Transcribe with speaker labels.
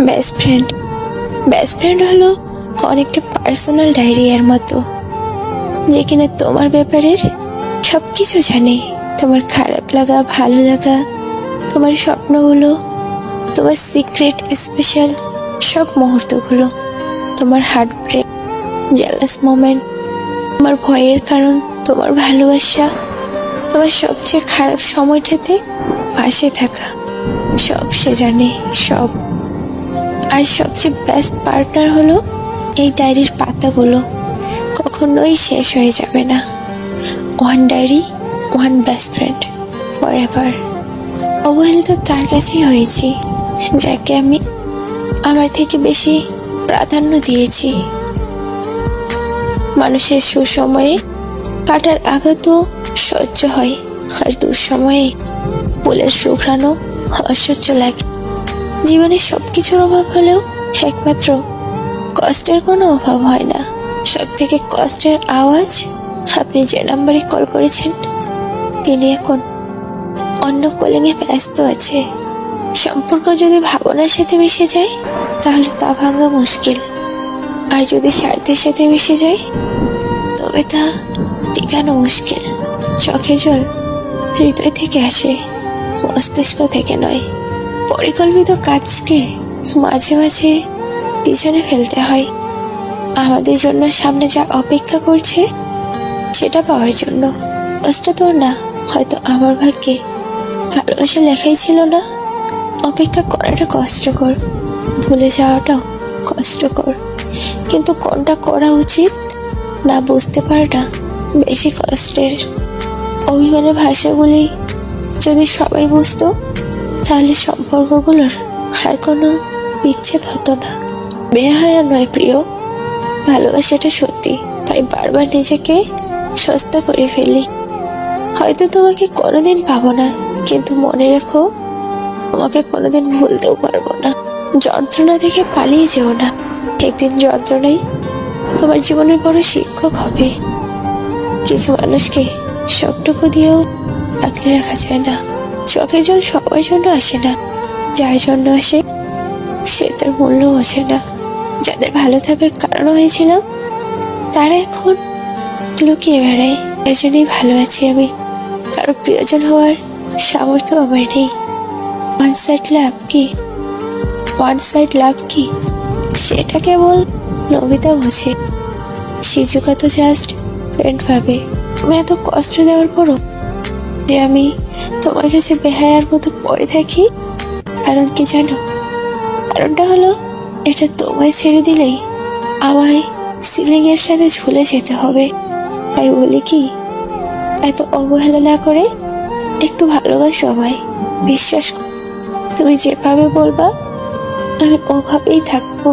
Speaker 1: Best friend. Best friend হলো অনেকটা personal diary এর মতো, যে কিনা তোমার ব্যাপারের সব কিছু জানে। তোমার খারাপ লাগা, ভালো লাগা, তোমার স্বপ্নগুলো, তোমার সিক্রেট স্পেশাল সব মুহূর্তগুলো, তোমার হার্ট ব্রেক, জেলাস মোমেন্ট, তোমার ভয়ের কারণ, তোমার ভালোবাসা, তোমার সবচেয়ে খারাপ সময়টাতে পাশে থাকা, সব সে জানে, সব। আর সবচেয়ে বেস্ট পার্টনার হলো এই ডায়েরির পাতাগুলো কখনোই শেষ হয়ে যাবে না। One diary, one best friend, forever. অবহেলিত তার কাছেই হয়েছি যাকে আমি আমার থেকে বেশি প্রাধান্য দিয়েছি। মানুষের সুসময়ে কাটার আঘাতও সহ্য হয়, আর দুঃসময়ে ফুলের সুঘ্রাণও অসহ্য লাগে। জীবনে সবকিছুর অভাব হলেও একমাত্র কষ্টের কোনো অভাব হয় না। সব থেকে কষ্টের আওয়াজ, আপনি যে নাম্বারে কল করেছেন তিনি এখন অন্য কলিংয়ে ব্যস্ত আছে। সম্পর্ক যদি ভাবনার সাথে মিশে যায় তাহলে তা ভাঙা মুশকিল, আর যদি স্বার্থের সাথে মিশে যায় তবে তা টিকানো মুশকিল। চোখের জল হৃদয় থেকে আসে, মস্তিষ্ক থেকে নয়। পরিকল্পিত কাজকে মাঝে মাঝে পিছনে ফেলতে হয় আমাদের জন্য সামনে যা অপেক্ষা করছে সেটা পাওয়ার জন্য। কষ্ট তোর না, হয়তো আমার ভাগ্যে ভালোবাসা লেখাই ছিল না। অপেক্ষা করাটা কষ্টকর, ভুলে যাওয়াটাও কষ্টকর, কিন্তু কোনটা করা উচিত না বুঝতে পারাটা বেশি কষ্টের। অভিমানের ভাষাগুলি যদি সবাই বুঝতো তাহলে সম্পর্কগুলোর আর কোনো বিচ্ছেদ হতো না। বেহায়া নয় প্রিয়, ভালোবাসাটা সত্যি, তাই বারবার নিজেকে সস্তা করে ফেলি। হয়তো তোমাকে কোনোদিন পাবো না, কিন্তু মনে রেখো তোমাকে কোনোদিন ভুলতেও পারবো না। যন্ত্রণা থেকে পালিয়ে যেও না, একদিন যন্ত্রণাই তোমার জীবনের বড় শিক্ষক হবে। কিছু মানুষকে সবটুকু দিয়েও আঁকলে রাখা যায় না। চোখের জল সবার জন্য আসে না, যার জন্য আসে সে তার মূল্য বোঝে না। যাদের ভালো থাকার কারণ হয়েছিলাম তারা এখন লুকিয়ে বেড়ায়। এজন্যই ভালো আছি আমি, কারো প্রিয়জন হওয়ার সামর্থ্য আমার নেই। ওয়ান সাইড লাভ কি, ওয়ান সাইড লাভ কি সেটা কেবল নবিতা বোঝে। শিজুকা তো জাস্ট ফ্রেন্ড ভাবে। আমি এত কষ্ট দেওয়ার পরও যে আমি তোমার কাছে বেহায়ার মতো পড়ে থাকি, কারণ কি জানো? কারণটা হলো এটা তোমায় ছেড়ে দিলেই আমায় সিলিং এর সাথে ঝুলে যেতে হবে। তাই বলি কি, এত অবহেলা না করে একটু ভালোবাসো আমায়। বিশ্বাস করো, তুমি যেভাবে বলবা আমি ওভাবেই থাকবো।